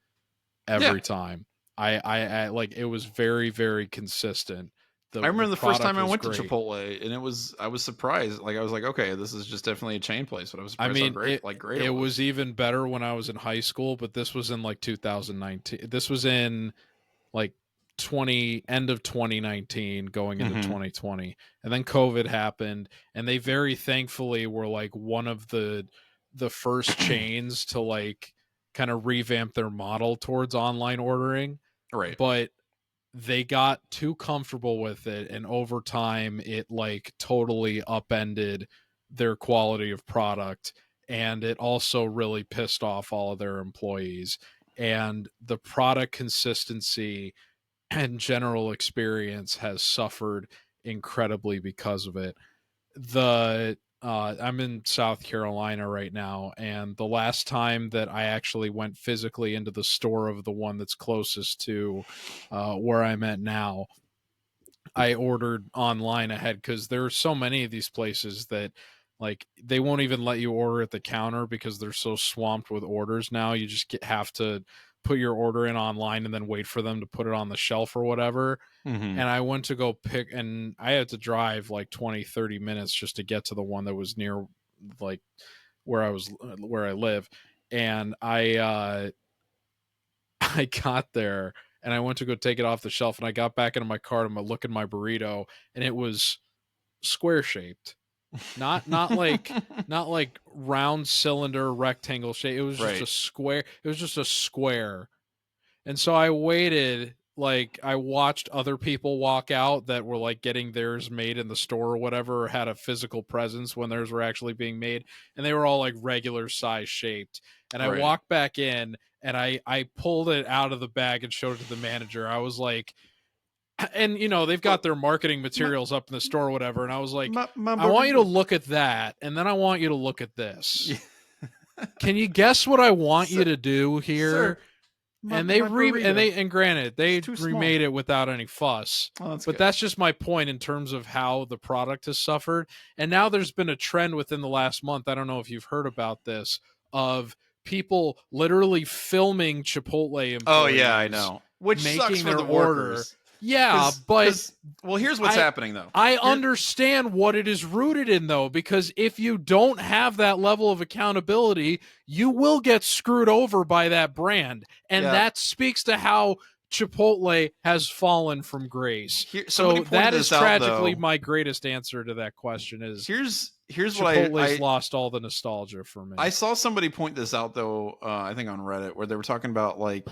every time. I like, it was very, very consistent. I remember the first time I went to Chipotle, and I was surprised. Like, I was like, okay, this is just definitely a chain place, but I was surprised how great it was. Even better when I was in high school, but this was in like 2019. This was in like end of 2019 going into 2020. And then COVID happened, and they very thankfully were like one of the first chains to like kind of revamp their model towards online ordering. Right. But they got too comfortable with it, and over time it like totally upended their quality of product, and it also really pissed off all of their employees, and the product consistency and general experience has suffered incredibly because of it. I'm in South Carolina right now, and the last time that I actually went physically into the store of the one that's closest to where I'm at now, I ordered online ahead, because there are so many of these places that like they won't even let you order at the counter because they're so swamped with orders now. You just have to put your order in online and then wait for them to put it on the shelf or whatever. And I went to go pick, and I had to drive like 20-30 minutes just to get to the one that was near like where I live. And I got there, and I went to go take it off the shelf, and I got back into my car and I look at my burrito, and it was square shaped. Not like round cylinder rectangle shape. It was just a square. It was just a square. And so I waited, like I watched other people walk out that were like getting theirs made in the store or whatever, or had a physical presence when theirs were actually being made, and they were all like regular size shaped. And I Right. walked back in and I pulled it out of the bag and showed it to the manager. I was like, and you know, they've got their marketing materials up in the store or whatever, and I was like, I want you to look at that, and then I want you to look at this. Can you guess what I want you to do here? Sir, And granted, they remade it without any fuss. Oh, that's but good. That's just my point in terms of how the product has suffered. And now there's been a trend within the last month, I don't know if you've heard about this, of people literally filming Chipotle employees. Oh yeah, I know. Which sucks for the workers. Yeah, but well, here's what's happening though. I understand what it is rooted in though, because if you don't have that level of accountability, you will get screwed over by that brand. And that speaks to how Chipotle has fallen from grace. So that is tragically my greatest answer to that question is here's Chipotle's lost all the nostalgia for me. I saw somebody point this out though, I think on Reddit, where they were talking about like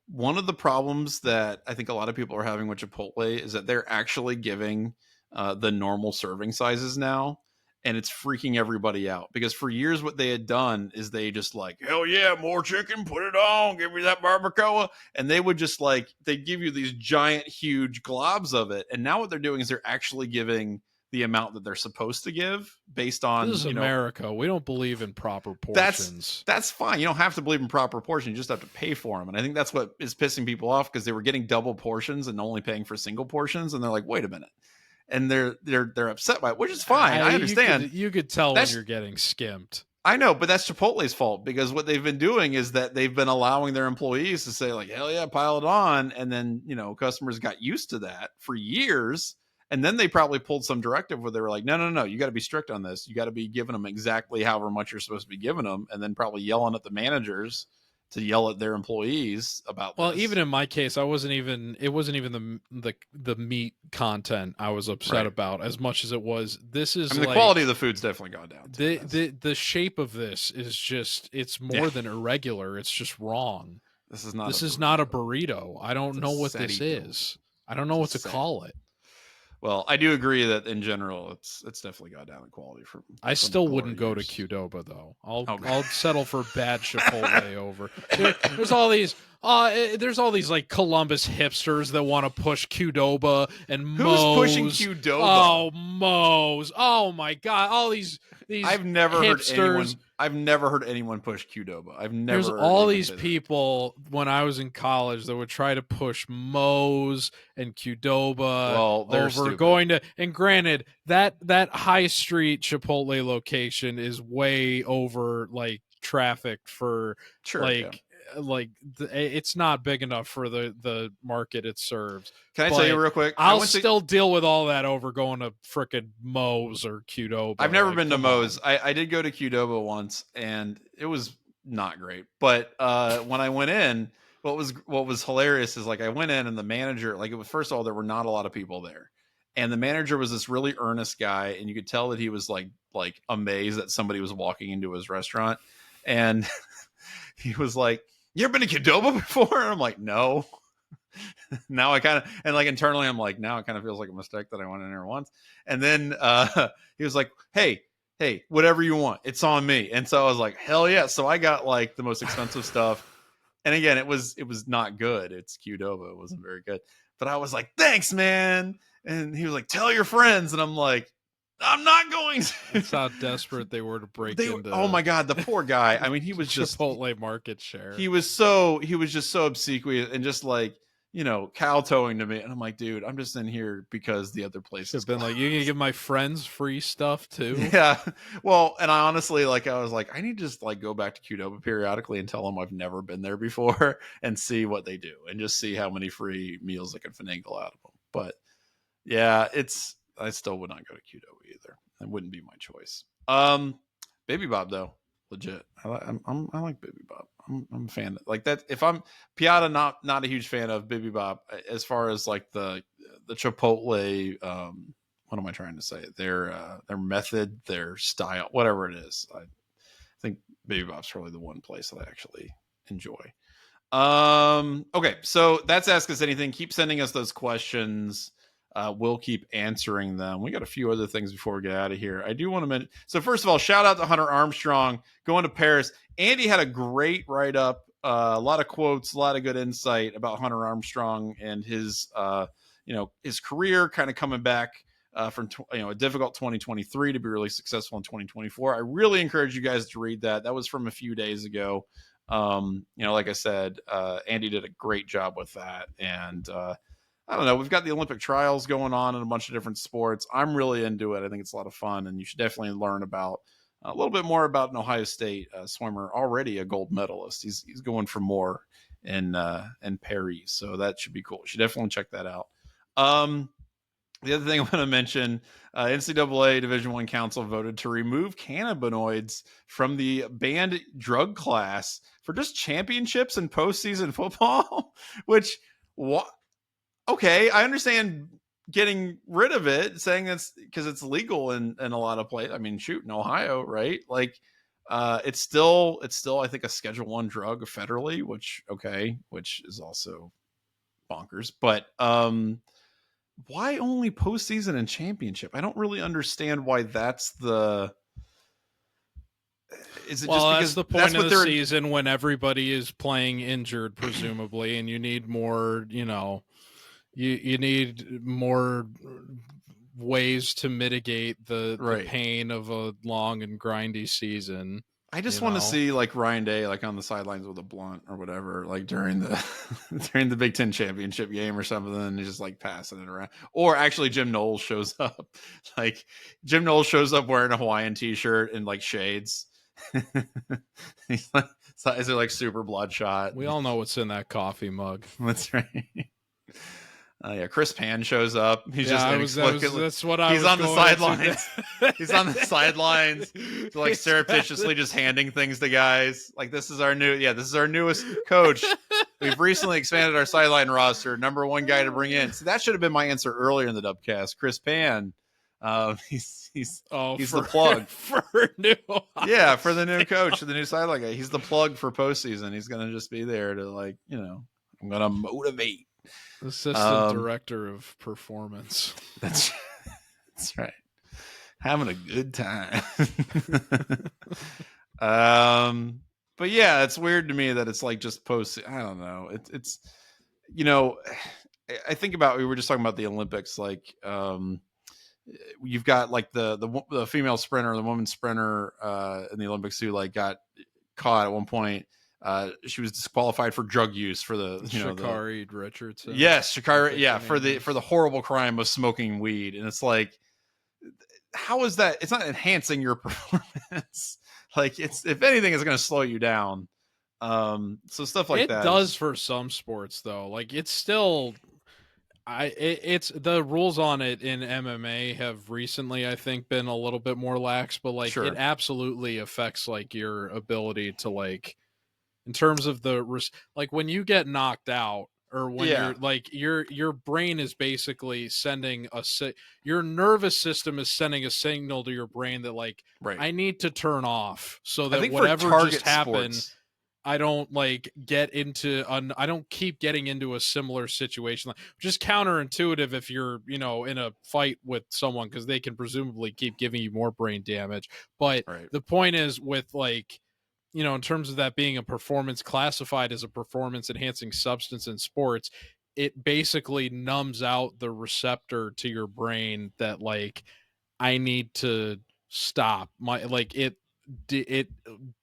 one of the problems that I think a lot of people are having with Chipotle is that they're actually giving the normal serving sizes now. And it's freaking everybody out because for years, what they had done is they just like, hell yeah, more chicken, put it on, give me that barbacoa. And they would just like, they'd give you these giant, huge globs of it. And now what they're doing is they're actually giving the amount that they're supposed to give based on, this is America. We don't believe in proper portions. That's fine. You don't have to believe in proper portions. You just have to pay for them. And I think that's what is pissing people off because they were getting double portions and only paying for single portions. And they're like, wait a minute. And they're upset by it, which is fine. I understand. You could tell when you're getting skimped. I know, but that's Chipotle's fault because what they've been doing is that they've been allowing their employees to say like, hell yeah, pile it on. And then, you know, customers got used to that for years. And then they probably pulled some directive where they were like, no, you got to be strict on this. You got to be giving them exactly however much you're supposed to be giving them. And then probably yelling at the managers to yell at their employees about this. Even in my case, it wasn't even the meat content I was upset about as much as it was. This is the quality of the food's definitely gone down. The shape of this is just, it's more than irregular. It's just wrong. This is not a burrito. I don't know what this is. I don't know what to call it. Well, I do agree that in general, it's definitely got down in quality. I still wouldn't go to Qdoba though. I'll settle for bad Chipotle over. There's all these like Columbus hipsters that want to push Qdoba and Moe's. Who's pushing Qdoba? Oh, Moe's. Oh my God! All these I've never hipsters. I've never heard anyone push Qdoba. There's all these people when I was in college that would try to push Moe's and Qdoba over stupid. Going to. And granted, that high street Chipotle location is way over like traffic for it's not big enough for the market it serves. Can I tell you real quick? I'll still deal with all that over going to frickin' Moe's or Qdoba. I've never been to Moe's. I did go to Qdoba once, and it was not great. But when I went in, what was hilarious is like I went in, and the manager, like it was, first of all, there were not a lot of people there, and the manager was this really earnest guy, and you could tell that he was like amazed that somebody was walking into his restaurant, and he was like, "You ever been to Qdoba before?" And I'm like, "No." Now I kind of, and like internally, I'm like, now it kind of feels like a mistake that I went in there once. And then he was like, hey, whatever you want, it's on me. And so I was like, hell yeah. So I got like the most expensive stuff. And again, it was not good. It's Qdoba. It wasn't very good. But I was like, thanks, man. And he was like, tell your friends. And I'm like, I'm not going to. That's how desperate they were to break into. Oh my God, the poor guy. I mean, he was just Chipotle market share. He was just so obsequious and just like, you know, kowtowing to me. And I'm like, dude, I'm just in here because the other place has been like, you gonna give my friends free stuff too? Yeah. Well, and I honestly, like, I was like, I need to just like go back to Qdoba periodically and tell them I've never been there before and see what they do and just see how many free meals I can finagle out of them. But yeah, I still would not go to Qdoba either. That wouldn't be my choice. Baby Bob though, legit. I like Baby Bob. I'm a fan of, like that. If I'm Piata, not a huge fan of Baby Bob as far as like the Chipotle. What am I trying to say? Their method, their style, whatever it is. I think Baby Bob's probably the one place that I actually enjoy. Okay, so that's Ask Us Anything. Keep sending us those questions. We'll keep answering them. We got a few other things before we get out of here. I do want to mention. So first of all, shout out to Hunter Armstrong going to Paris. Andy had a great write up, a lot of quotes, a lot of good insight about Hunter Armstrong and his, his career kind of coming back from a difficult 2023 to be really successful in 2024. I really encourage you guys to read that. That was from a few days ago. Like I said, Andy did a great job with that. And I don't know, we've got the Olympic trials going on in a bunch of different sports. I'm really into it. I think it's a lot of fun, and you should definitely learn about a little bit more about an Ohio State swimmer, already a gold medalist. He's going for more in Paris, so that should be cool. You should definitely check that out. The other thing I want to mention, NCAA Division I Council voted to remove cannabinoids from the banned drug class for just championships and postseason football, which, okay, I understand getting rid of it, saying that's because it's legal in a lot of places. I mean, shoot, in Ohio, right? Like, it's still, I think, a Schedule I drug federally, which is also bonkers. But why only postseason and championship? I don't really understand why that's the. Is it just because that's the point of the season when everybody is playing injured, presumably, and you need more, you need more ways to mitigate the pain of a long and grindy season. I just want to see like Ryan Day like on the sidelines with a blunt or whatever, like during the Big Ten championship game or something, and he's just like passing it around. Or actually Jim Knowles shows up. Like Jim Knowles shows up wearing a Hawaiian t-shirt and like shades. He's like, his eyes are like super bloodshot. We all know what's in that coffee mug. That's right. Chris Pan shows up. He's that's what I he's was on the sidelines. He's on the sidelines, like surreptitiously just handing things to guys. Like, this is our newest coach. We've recently expanded our sideline roster. Number one guy to bring in. So that should have been my answer earlier in the Dubcast. Chris Pan. He's the plug for new. For the new coach, for the new sideline guy. He's the plug for postseason. He's gonna just be there to I'm gonna motivate. Assistant director of performance. That's right. Having a good time. But yeah, it's weird to me that it's like just post. I don't know. It's I think about, we were just talking about the Olympics. Like, you've got like the female sprinter, the woman sprinter in the Olympics who like got caught at one point. She was disqualified for drug use for the Sha'Carri Richardson. Yes, Sha'Carri. Yeah, for the horrible crime of smoking weed, and it's like, how is that? It's not enhancing your performance. Like, it's, if anything, it's going to slow you down. So stuff like that. It does for some sports though. Like, it's still. It's the rules on it in MMA have recently, I think, been a little bit more lax, but like it absolutely affects like your ability to like. In terms of like when you get knocked out, or when you're like your brain is basically sending your nervous system is sending a signal to your brain that like, I need to turn off so that whatever just happened, I don't like I don't keep getting into a similar situation. Like, just counterintuitive if you're in a fight with someone, because they can presumably keep giving you more brain damage. But the point is with like, in terms of that being a performance, classified as a performance enhancing substance in sports, it basically numbs out the receptor to your brain that like, I need to stop it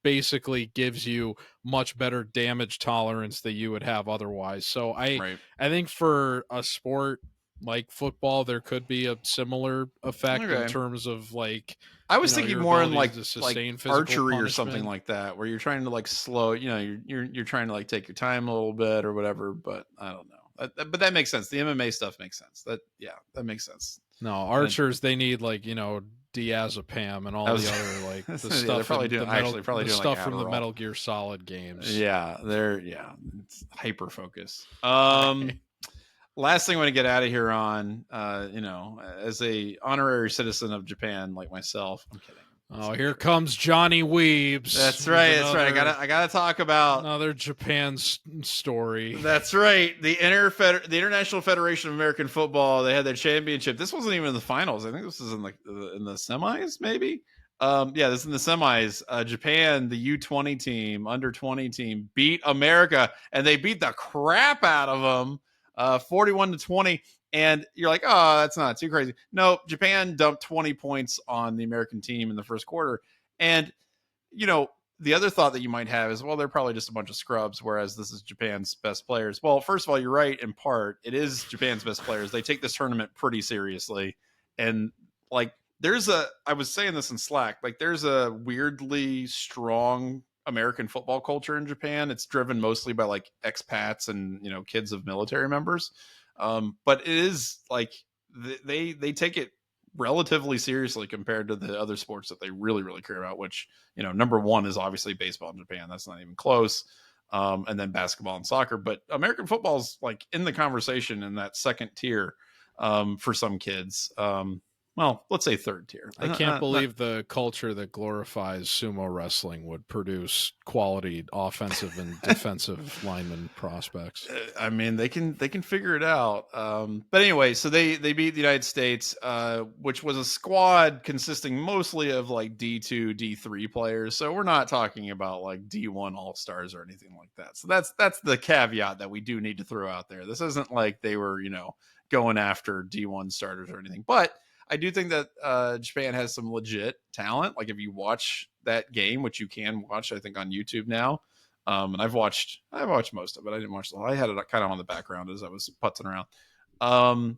basically gives you much better damage tolerance that you would have otherwise. So I think for a sport like football, there could be a similar effect in terms of like, I was thinking more in like archery punishment or something like that, where you're trying to like slow, you're trying to like take your time a little bit or whatever. But I don't know. But that makes sense. The MMA stuff makes sense. That makes sense. No, archers, they need like diazepam and all the other like the stuff. They're probably doing stuff like from the Metal Gear Solid games. Yeah, it's hyper focus. Last thing I want to get out of here on, as a honorary citizen of Japan like myself, I'm kidding. Oh, here comes Johnny Weebs. That's right. That's right. I gotta talk about another Japan story. That's right. The International Federation of American Football. They had their championship. This wasn't even in the finals. I think this was in the semis, maybe. Yeah, this is in the semis. Japan, the U20 team, under 20 team, beat America, and they beat the crap out of them, 41-20. And you're like, oh, that's not too crazy. No, Japan dumped 20 points on the American team in the first quarter. And, the other thought that you might have is, well, they're probably just a bunch of scrubs, whereas this is Japan's best players. Well, first of all, you're right in part. It is Japan's best players. They take this tournament pretty seriously. And, I was saying this in Slack, there's a weirdly strong American football culture in Japan. It's driven mostly by, expats and, kids of military members. But it is they take it relatively seriously compared to the other sports that they really, really care about, which, number one is obviously baseball in Japan. That's not even close. And then basketball and soccer. But American football is in the conversation in that second tier for some kids. Well, let's say third tier. I can't believe the culture that glorifies sumo wrestling would produce quality offensive and defensive lineman prospects. I mean, they can figure it out. But anyway, so they beat the United States, which was a squad consisting mostly of D2, D3 players. So we're not talking about D1 All-Stars or anything like that. So that's the caveat that we do need to throw out there. This isn't like they were, going after D1 starters or anything. But I do think that Japan has some legit talent. If you watch that game, which you can watch, I think, on YouTube now, and I've watched most of it. I didn't watch the whole. I had it kind of on the background as I was putzing around.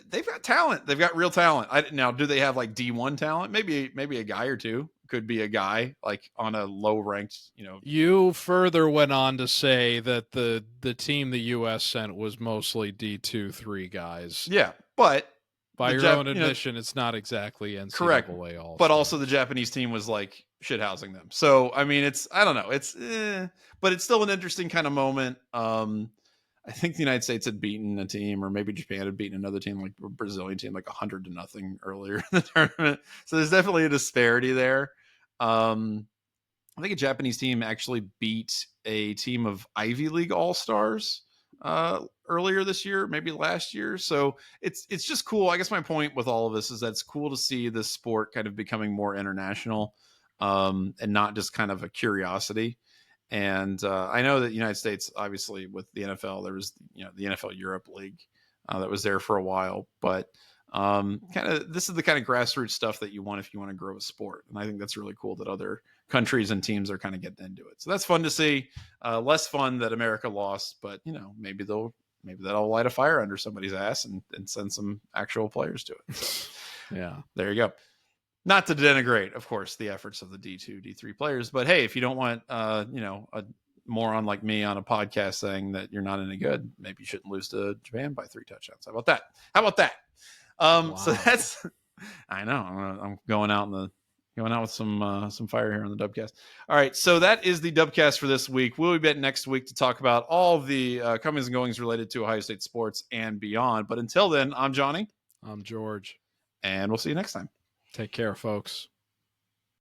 They've got talent. They've got real talent. Now, do they have D1 talent? Maybe a guy or two could be a guy on a low ranked. You further went on to say that the team the U.S. sent was mostly D2, 3 guys. Yeah, but. By your own admission, it's not exactly NCAA correct, all. But also the Japanese team was shithousing them. So, I mean, I don't know. But it's still an interesting kind of moment. I think the United States had beaten a team, or maybe Japan had beaten another team, a Brazilian team, 100-0 earlier in the tournament. So there's definitely a disparity there. I think a Japanese team actually beat a team of Ivy League All-Stars earlier this year, maybe last year. So it's just cool. I guess my point with all of this is that it's cool to see this sport kind of becoming more international, and not just kind of a curiosity. And I know that the United States, obviously with the NFL, there was, the NFL Europe League that was there for a while, but this is the kind of grassroots stuff that you want if you want to grow a sport. And I think that's really cool that other countries and teams are kind of getting into it. So that's fun to see. Less fun that America lost, but maybe that'll light a fire under somebody's ass and send some actual players to it. So, yeah, there you go. Not to denigrate, of course, the efforts of the D2, D3 players, but hey, if you don't want, a moron like me on a podcast saying that you're not any good, maybe you shouldn't lose to Japan by 3 touchdowns. How about that? Wow. So that's, I know I'm going out with some fire here on the Dubcast. All right. So that is the Dubcast for this week. We'll be back next week to talk about all the comings and goings related to Ohio State sports and beyond. But until then, I'm Johnny. I'm George. And we'll see you next time. Take care, folks.